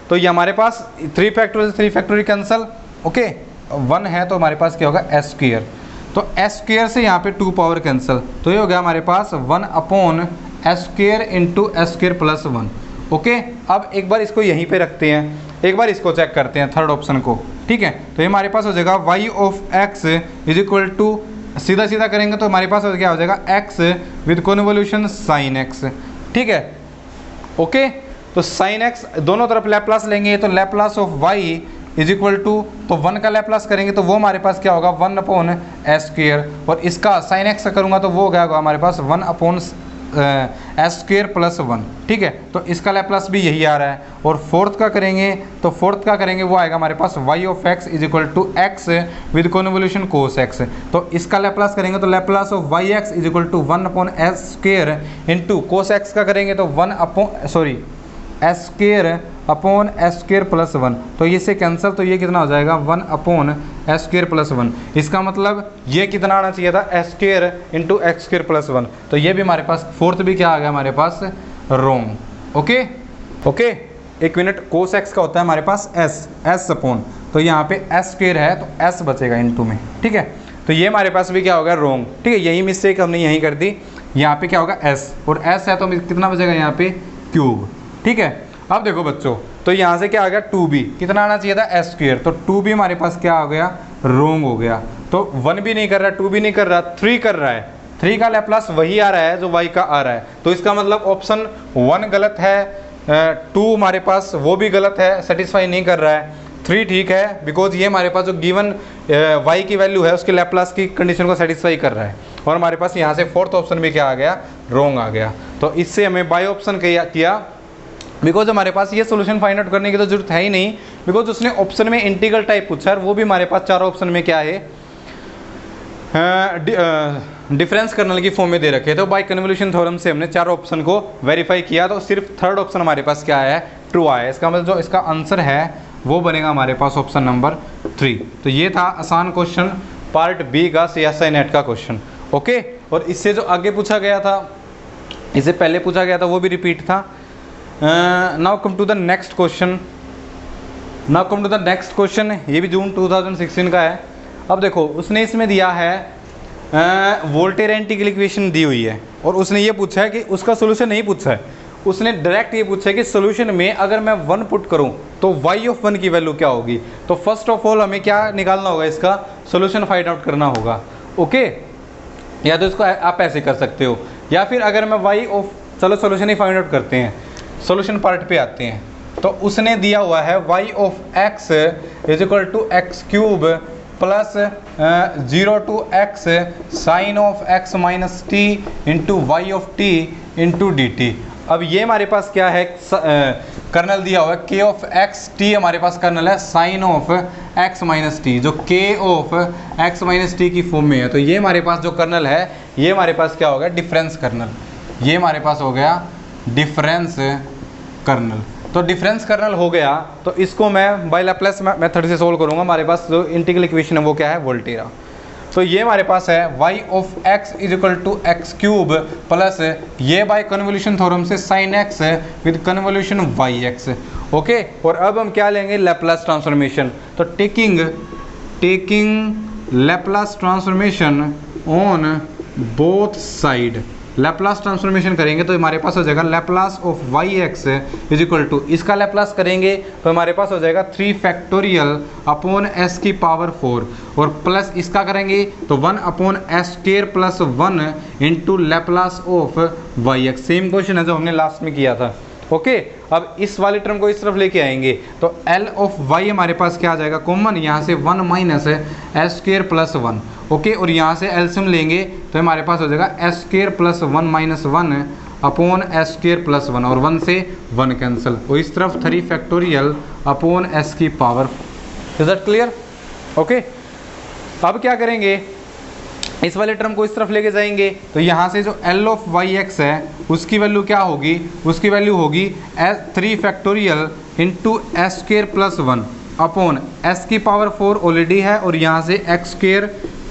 तो ये हमारे पास 3 फैक्टोरियल कैंसल। ओके, 1 है तो हमारे पास क्या होगा, एस स्क्वेयर, तो एस स्क्वेयर से यहाँ पे 2 पावर कैंसल, तो ये हो गया हमारे पास 1 upon s square into S square plus 1। Okay, अब एक बार इसको यहीं पे रखते हैं, एक बार इसको चेक करते हैं थर्ड ऑप्शन को। ठीक है, तो ये हमारे पास हो जाएगा y of x is equal to, सीधा सीधा करेंगे तो हमारे पास क्या हो जाएगा, x with convolution sine x. ठीक है, ओके, तो साइन एक्स दोनों तरफ लैप्लास लेंगे, तो Laplace of y is equal to, तो 1 का लैप्लास करेंगे तो वो हमारे पास क्या होगा 1 अपॉन एस स्क्वेयर, और इसका साइन एक्स का करूँगा तो वो क्या होगा हमारे पास 1 अपॉन एस स्क्वेयर प्लस 1। ठीक है, तो इसका लैप्लास भी यही आ रहा है। और फोर्थ का करेंगे, तो फोर्थ का करेंगे वो आएगा हमारे पास y of x is equal to x with convolution cos x. तो इसका लैप्लास करेंगे तो Laplace of y x is equal to 1 upon s square into cos x का करेंगे तो 1 upon s square upon s square plus 1। तो ये से कैंसिल, तो ये कितना हो जाएगा 1 अपॉन एस स्क्वेयर प्लस 1। इसका मतलब ये कितना आना चाहिए था, S square into x square plus 1। तो ये भी हमारे पास फोर्थ भी क्या आ गया हमारे पास, रोंग। ओके ओके, एक मिनट, कोस एक्स का होता है हमारे पास एस अपॉन, तो यहाँ पे एस स्क्वेयर है तो एस बचेगा इंटू में। ठीक है, तो ये हमारे पास भी क्या होगा, रोंग। ठीक है, यही मिस्टेक हमने यहीं कर दी, यहाँ पे क्या होगा एस, और एस है तो कितना बचेगा यहाँ पे क्यूब। ठीक है, अब देखो बच्चों, तो यहाँ से क्या आ गया 2b, कितना आना चाहिए था एस स्क्वेयर, तो 2b हमारे पास क्या हो गया, रोंग हो गया। तो 1 भी नहीं कर रहा, 2 भी नहीं कर रहा, 3 कर रहा है। 3 का लैप्लास वही आ रहा है जो y का आ रहा है, तो इसका मतलब ऑप्शन 1 गलत है, 2 हमारे पास वो भी गलत है, सेटिस्फाई नहीं कर रहा है। 3 ठीक है, बिकॉज ये हमारे पास जो गिवन y की वैल्यू है उसके लैप्लास की कंडीशन को सेटिस्फाई कर रहा है। और हमारे पास यहाँ से फोर्थ ऑप्शन भी क्या आ गया, रोंग आ गया। तो इससे हमें बाय ऑप्शन किया बिकॉज हमारे पास ये सोल्यूशन फाइंड आउट करने की तो जरूरत है ही नहीं, बिकॉज उसने ऑप्शन में इंटीग्रल टाइप पूछा है, वो भी हमारे पास चारों ऑप्शन में क्या है, डिफरेंस कर्नल की फॉर्म में दे रखे। तो बाय कन्वोल्यूशन थ्योरम से हमने चारों ऑप्शन को वेरीफाई किया, तो सिर्फ थर्ड ऑप्शन हमारे पास क्या है, ट्रू आया। इसका मतलब जो इसका आंसर है वो बनेगा हमारे पास ऑप्शन नंबर 3। तो ये था आसान क्वेश्चन पार्ट बी का CSI नेट का क्वेश्चन। ओके, और इससे जो आगे पूछा गया था, इससे पहले पूछा गया था, वो भी रिपीट था। Now come to the next question. ये भी जून 2016 का है। अब देखो उसने इसमें दिया है वोल्टेयर इंटीग्रल इक्वेशन दी हुई है, और उसने ये पूछा है कि उसका सोल्यूशन नहीं पूछा है, उसने डायरेक्ट ये पूछा है कि सोल्यूशन में अगर मैं 1 पुट करूं तो y ऑफ 1 की वैल्यू क्या होगी। तो फर्स्ट ऑफ ऑल हमें क्या निकालना होगा, इसका सोल्यूशन फाइंड आउट करना होगा। ओके, या तो इसको आप ऐसे कर सकते हो, या फिर अगर मैं y ऑफ, चलो सोल्यूशन ही फाइंड आउट करते हैं, सोल्यूशन पार्ट पे आते हैं। तो उसने दिया हुआ है y of x is equal to x cube plus 0 to x sine of x minus t into y of T into D T. अब ये हमारे पास क्या है, कर्नल दिया हुआ है k ऑफ x, t हमारे पास कर्नल है sine of x minus t, जो k of x minus t की फॉर्म में है। तो ये हमारे पास जो कर्नल है, ये हमारे पास क्या हो गया, डिफरेंस कर्नल। ये हमारे पास हो गया डिफरेंस कर्नल। तो डिफरेंस कर्नल हो गया, तो इसको मैं बाय लैप्लेस मेथड से सोल्व करूंगा। हमारे पास जो इंटीग्रल इक्वेशन है वो क्या है, वोल्टेरा। तो ये हमारे पास है y of x is equal to x cube plus ये बाय कन्वोल्यूशन थ्योरम से sine x with convolution yx। Okay, और अब हम क्या लेंगे, लैप्लास ट्रांसफॉर्मेशन। तो taking Laplace transformation on both side, Laplace transformation करेंगे तो हमारे पास हो जाएगा Laplace of yx is equal to, इसका लैप्लास करेंगे तो हमारे पास हो जाएगा 3 फैक्टोरियल अपॉन s की पावर 4, और प्लस इसका करेंगे तो 1 upon s square plus 1 into Laplace of yx। Same question है जो हमने लास्ट में किया था। ओके, अब इस वाले टर्म को इस तरफ लेके आएंगे तो L ऑफ y हमारे पास क्या आ जाएगा, कॉमन, यहाँ से 1 minus S square plus 1। Okay, और यहाँ से एलसीएम लेंगे तो हमारे पास हो जाएगा S square plus 1 minus 1 upon S square plus 1, और 1 से 1 कैंसिल, और इस तरफ 3 फैक्टोरियल अपॉन एस की power. Is that clear? Okay, अब क्या करेंगे, इस वाले टर्म को इस तरफ लेके जाएंगे तो यहाँ से जो L ऑफ yx है उसकी वैल्यू क्या होगी, उसकी वैल्यू होगी 3 factorial into S square plus 1 upon s की पावर 4 ऑलरेडी है, और यहाँ से एक्स स्क्वायर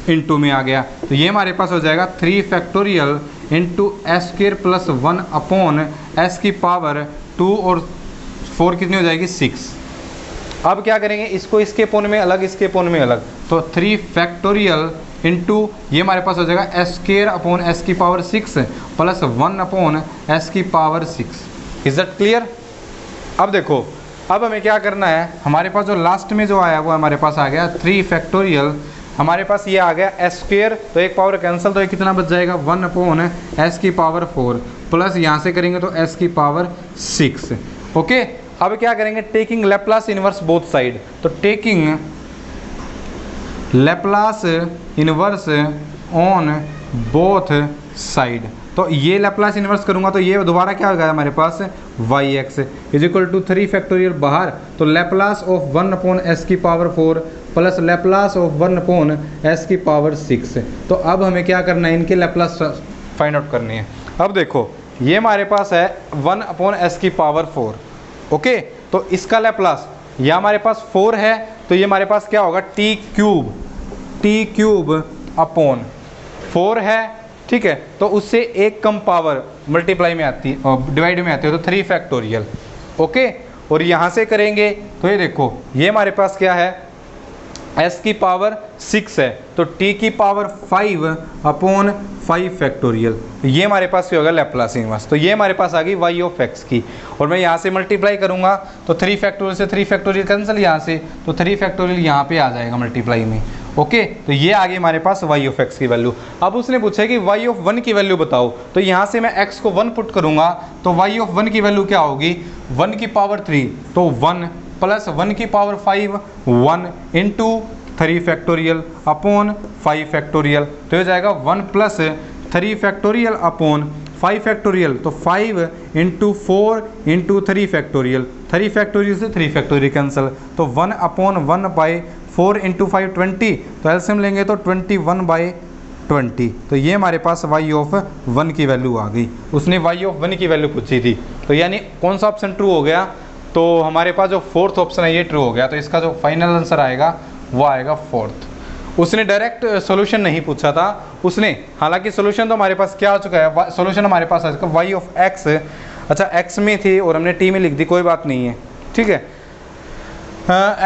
इंटू में आ गया। तो ये हमारे पास हो जाएगा 3 factorial into S square plus 1 upon s की पावर 2, और 4 कितनी हो जाएगी, 6। अब क्या करेंगे, इसको इसके पोन में अलग, इसके पोन में अलग, तो 3 फैक्टोरियल इंटू ये हमारे पास हो जाएगा एस स्क्वायर अपॉन एस की पावर 6 प्लस 1 अपॉन एस की पावर 6। Is that clear? अब देखो, अब हमें क्या करना है, हमारे पास जो लास्ट में जो आया वो हमारे पास आ गया 3 फैक्टोरियल, हमारे पास ये आ गया एस स्क्वायर, तो एक पावर कैंसिल, तो ये कितना बच जाएगा, 1 अपॉन एस की पावर 4 प्लस यहाँ से करेंगे तो एस की पावर 6। ओके, अब क्या करेंगे, taking Laplace inverse both side. तो taking Laplace inverse on both side, तो ये लैप्लास इनवर्स करूंगा तो ये दोबारा क्या होगा हमारे पास, yx is equal to 3 factorial बाहर, तो लैप्लास ऑफ 1 अपॉन एस की power 4 plus Laplace of 1 upon s की पावर 6। तो अब हमें क्या करना है, इनके लैप्लास फाइंड आउट करनी है। अब देखो, ये हमारे पास है 1 अपॉन एस की पावर 4। ओके, तो इसका लैप्लास, यह हमारे पास 4 है, तो ये हमारे पास क्या होगा, टी क्यूब अपॉन 4 है, ठीक है, तो उससे एक कम पावर मल्टीप्लाई में आती है, डिवाइड में आती है, तो 3 फैक्टोरियल। ओके, और यहाँ से करेंगे तो ये देखो, ये हमारे पास क्या है, s की पावर 6 है, तो t की पावर 5 अपॉन 5 फैक्टोरियल, ये हमारे पास क्या होगा, लैप्लास इनवर्स। तो ये हमारे पास आ गई y ऑफ x की, और मैं यहाँ से मल्टीप्लाई करूँगा तो 3 फैक्टोरियल से 3 फैक्टोरियल कैंसिल, यहाँ से तो 3 फैक्टोरियल यहाँ पे आ जाएगा मल्टीप्लाई में। ओके, तो ये आ गई हमारे पास y ऑफ x की वैल्यू। अब उसने पूछा कि y ऑफ 1 की वैल्यू बताओ, तो यहाँ से मैं x को 1 पुट करूँगा तो y ऑफ 1 की वैल्यू क्या होगी, 1 की पावर 3, तो 1 प्लस 1 की power 5 1 into 3 factorial upon 5 factorial, तो हो जाएगा 1 प्लस 3 फैक्टोरियल अपॉन 5 फैक्टोरियल, तो 5 इंटू 4 इंटू 3 फैक्टोरियल, 3 फैक्टोरियल से 3 फैक्टोरियल कैंसिल, तो 1/1/4 इंटू 5 20, तो एलसीएम लेंगे तो 21/20, तो ये हमारे पास y ऑफ 1 की वैल्यू आ गई। उसने y ऑफ 1 की वैल्यू पूछी थी, तो यानी कौन सा ऑप्शन ट्रू हो गया, तो हमारे पास जो फोर्थ ऑप्शन है ये ट्रू हो गया। तो इसका जो फाइनल आंसर आएगा वो आएगा फोर्थ। उसने डायरेक्ट सॉल्यूशन नहीं पूछा था, उसने, हालांकि सॉल्यूशन तो हमारे पास क्या आ चुका है, सॉल्यूशन हमारे पास आ चुका है y ऑफ x, अच्छा x में थी और हमने t में लिख दी, कोई बात नहीं है, ठीक है,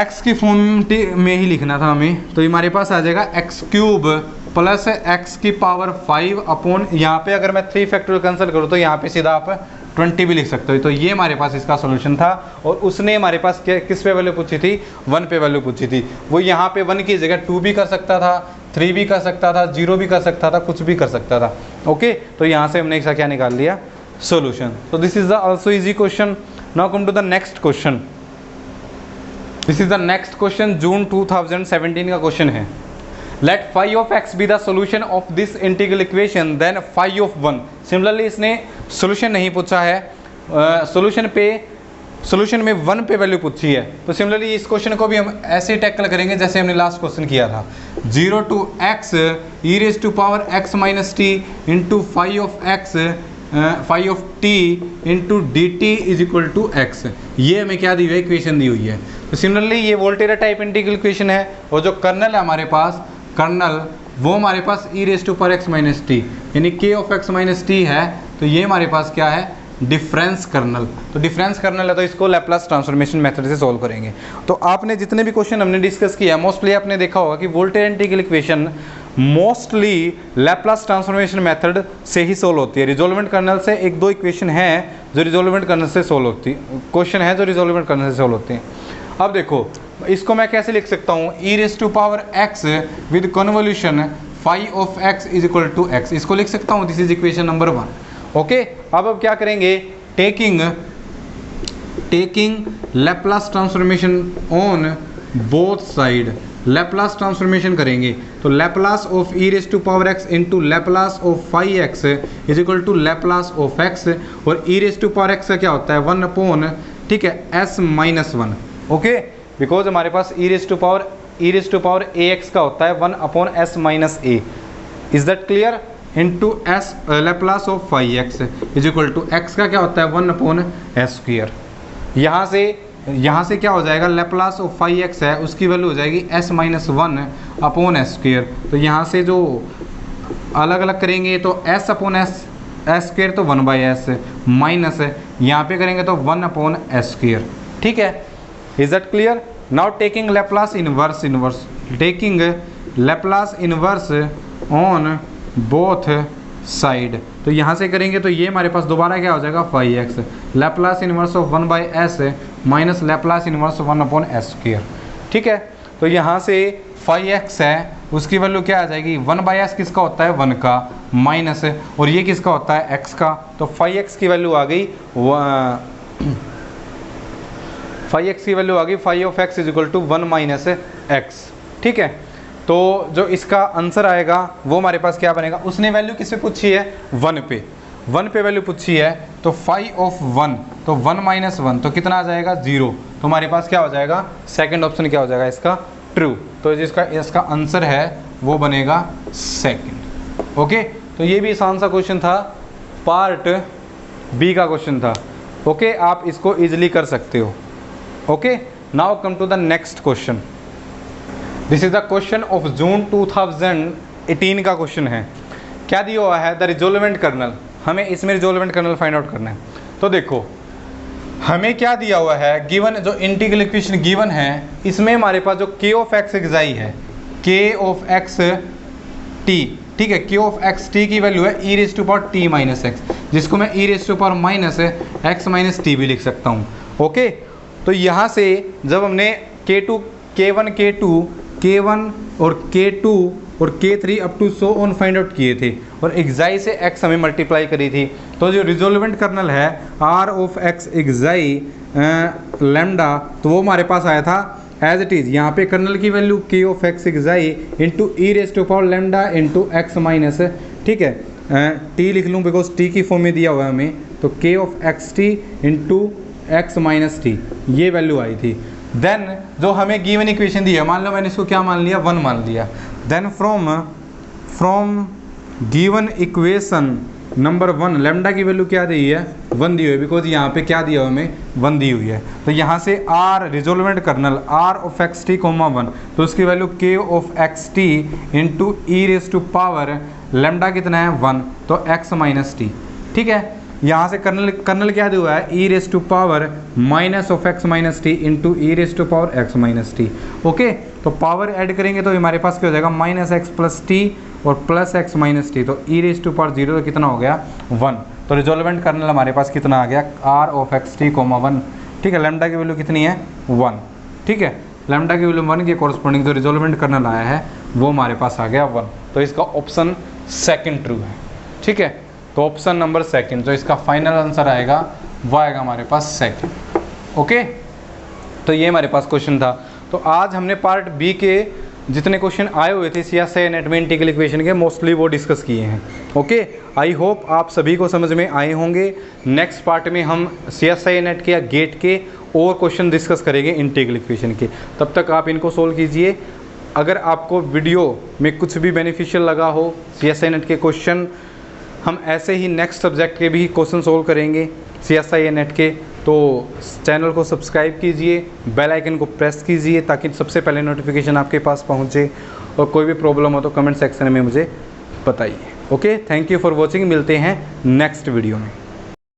x की फॉर्म t में ही लिखना था हमें, तो हमारे पास आ जाएगा x³ प्लस x की पावर 5 अपॉन, यहाँ पे अगर मैं 3 फैक्टोरियल कैंसिल करूँ तो यहाँ पे सीधा आप 20 भी लिख सकते हो। तो ये हमारे पास इसका सॉल्यूशन था, और उसने हमारे पास किस पे वैल्यू पूछी थी, 1 पे वैल्यू पूछी थी। वो यहाँ पे 1 की जगह 2 भी कर सकता था, 3 भी कर सकता था, 0 भी कर सकता था, कुछ भी कर सकता था। ओके, तो यहाँ से हमने इसका क्या निकाल लिया, सॉल्यूशन। तो this is the also easy question. Now come to the next question. This is the next question, June 2017 का क्वेश्चन है। Let phi of x be the solution of this integral equation, then phi of 1। Similarly इसने सोल्यूशन नहीं पूछा है, सोल्यूशन में 1 पे वैल्यू पूछी है। तो सिमिलरली इस क्वेश्चन को भी हम ऐसे टैकल करेंगे जैसे हमने लास्ट क्वेश्चन किया था, 0 to x e raised to power x minus t into phi of x phi of t into dt is equal to x। ये हमें क्या दी हुई है, इक्वेशन दी हुई है। तो सिमिलरली ये वोल्टेरा टाइप इंटीग्रल इक्वेशन है, और जो कर्नल है हमारे पास, कर्नल वो हमारे पास e raise to power x minus t यानी k of x minus t है। तो ये हमारे पास क्या है, डिफरेंस कर्नल। तो डिफरेंस कर्नल है, तो इसको लैप्लास ट्रांसफॉर्मेशन मेथड से सॉल्व करेंगे। तो आपने जितने भी क्वेश्चन हमने डिस्कस किया, मोस्टली आपने देखा होगा कि Volterra integral equation mostly Laplace transformation method से ही सोल्व होती है। रिजोल्वेंट कर्नल से 1-2 इक्वेशन है जो रिजोल्वेंट कर्नल से सोल्व होती है, क्वेश्चन है जो रिजोल्वेंट कर्नल से सोल्व होते हैं। अब देखो इसको मैं कैसे लिख सकता हूँ, e raise to power x with convolution phi of x is equal to x, इसको लिख सकता हूँ। This is equation number 1। Okay, अब क्या करेंगे, taking Laplace transformation on both side, Laplace transformation करेंगे। तो Laplace of e raise to power x into Laplace of phi x is equal to Laplace of x, और e raise to power x का क्या होता है, 1 अपॉन, ठीक है, s माइनस 1। ओके, बिकॉज हमारे पास e raise to power ax का होता है 1 upon s minus a। Is that clear, into s Laplace of phi x is equal to x का क्या होता है 1 अपॉन s स्क्वायर। यहाँ से क्या हो जाएगा, लैप्लास ऑफ फाई x है उसकी वैल्यू हो जाएगी s minus 1 upon s square. तो यहाँ से जो अलग अलग करेंगे तो s अपॉन s स्क्वायर, तो 1/s माइनस यहाँ पे करेंगे तो 1 अपॉन s स्क्वायर। ठीक है, is that clear. Now taking Laplace inverse taking Laplace inverse on both side, तो यहाँ से करेंगे तो ये हमारे पास दोबारा क्या हो जाएगा, phi x, Laplace inverse of 1/s minus Laplace inverse 1 upon s square. ठीक है, तो यहाँ से फाई x है उसकी वैल्यू क्या आ जाएगी, 1/s किसका होता है 1 का, माइनस, और ये किसका होता है x का। तो फाई x की वैल्यू आ गई phi of x is equal to 1 minus x। ठीक है, तो जो इसका आंसर आएगा वो हमारे पास क्या बनेगा, उसने वैल्यू किस पे पूछी है, 1 पे वैल्यू पूछी है। तो फाई ऑफ 1, तो 1 माइनस 1, तो कितना आ जाएगा 0। तो हमारे पास क्या हो जाएगा, सेकंड ऑप्शन क्या हो जाएगा इसका, ट्रू। तो जिसका इसका आंसर है वो बनेगा सेकंड। ओके, तो ये भी आसान सा क्वेश्चन था, पार्ट बी का क्वेश्चन था। ओके, आप इसको इजीली कर सकते हो। Okay, now come to the next question. This is the question of June 2018 का क्वेश्चन है। क्या दिया हुआ है, द रिजोल्वेंट कर्नल, हमें इसमें रिजोल्वेंट कर्नल फाइंड आउट करना है। तो देखो हमें क्या दिया हुआ है, गिवन जो इंटीग्रल इक्वेशन गिवन है इसमें हमारे पास जो k ऑफ x एक्साई है, k ऑफ x t, ठीक है, k ऑफ x t की वैल्यू है e raise to power t minus x, जिसको मैं e raise to power minus x minus t भी लिख सकता हूँ। ओके, तो यहाँ से जब हमने K1 और K2 और K3 up to so on find out किए थे और एक्साई से x हमें मल्टीप्लाई करी थी, तो जो रिजोल्वेंट कर्नल है R of x xi lambda, तो वो हमारे पास आया था एज इट इज़। यहाँ पे कर्नल की value K of x xi into e raise to power lambda into x minus, ठीक है, टी लिख लूँ बिकॉज टी की फॉर्म में दिया हुआ है हमें, तो के of x t into x minus T ये वैल्यू आई थी। देन जो हमें गिवन इक्वेशन दी है, मान लो मैंने इसको क्या मान लिया, 1 मान लिया। Then from given equation number 1 lambda की वैल्यू क्या दी है, 1 दी हुई है, बिकॉज यहाँ पे क्या दिया हुआ हमें, 1 दी हुई है। तो यहाँ से R resolvent kernel R of x t comma 1, तो उसकी value K of x t into E raise to power lambda कितना है 1, तो एक्स माइनस टी। ठीक है, यहाँ से कर्नल क्या दिया हुआ है, e raise to power minus of x minus t into E raise to power x minus t. Okay, तो पावर ऐड करेंगे तो हमारे पास क्या हो जाएगा, माइनस एक्स प्लस टी और प्लस एक्स माइनस टी, तो ई रेज टू पावर 0 तो कितना हो गया 1। तो रिजोल्वेंट कर्नल हमारे पास कितना आ गया, R of x t comma 1। ठीक है, लैम्डा की वैल्यू कितनी है 1। ठीक है, लैम्डा की वैल्यू 1 के कॉरस्पॉन्डिंग जो रिजोल्वेंट कर्नल आया है वो हमारे पास आ गया 1। तो इसका ऑप्शन सेकंड ट्रू है। ठीक है, तो ऑप्शन नंबर सेकंड जो इसका फाइनल आंसर आएगा वो आएगा हमारे पास सेकंड। ओके, तो ये हमारे पास क्वेश्चन था। तो आज हमने पार्ट बी के जितने क्वेश्चन आए हुए थे सीएसआई नेट में इंटीग्रल इक्वेशन के मोस्टली वो डिस्कस किए हैं। ओके, आई होप आप सभी को समझ में आए होंगे। नेक्स्ट पार्ट में हम सीएसआई नेट के या गेट के और क्वेश्चन डिस्कस करेंगे इंटीग्रल इक्वेशन के। तब तक आप इनको सोल्व कीजिए। अगर आपको वीडियो में कुछ भी बेनिफिशियल लगा हो, सीएसआई नेट के क्वेश्चन हम ऐसे ही नेक्स्ट सब्जेक्ट के भी क्वेश्चन सोल्व करेंगे सीएसआई नेट के, तो चैनल को सब्सक्राइब कीजिए, बेल आइकन को प्रेस कीजिए ताकि सबसे पहले नोटिफिकेशन आपके पास पहुंचे। और कोई भी प्रॉब्लम हो तो कमेंट सेक्शन में मुझे बताइए। Okay, thank you for watching, मिलते हैं नेक्स्ट वीडियो में।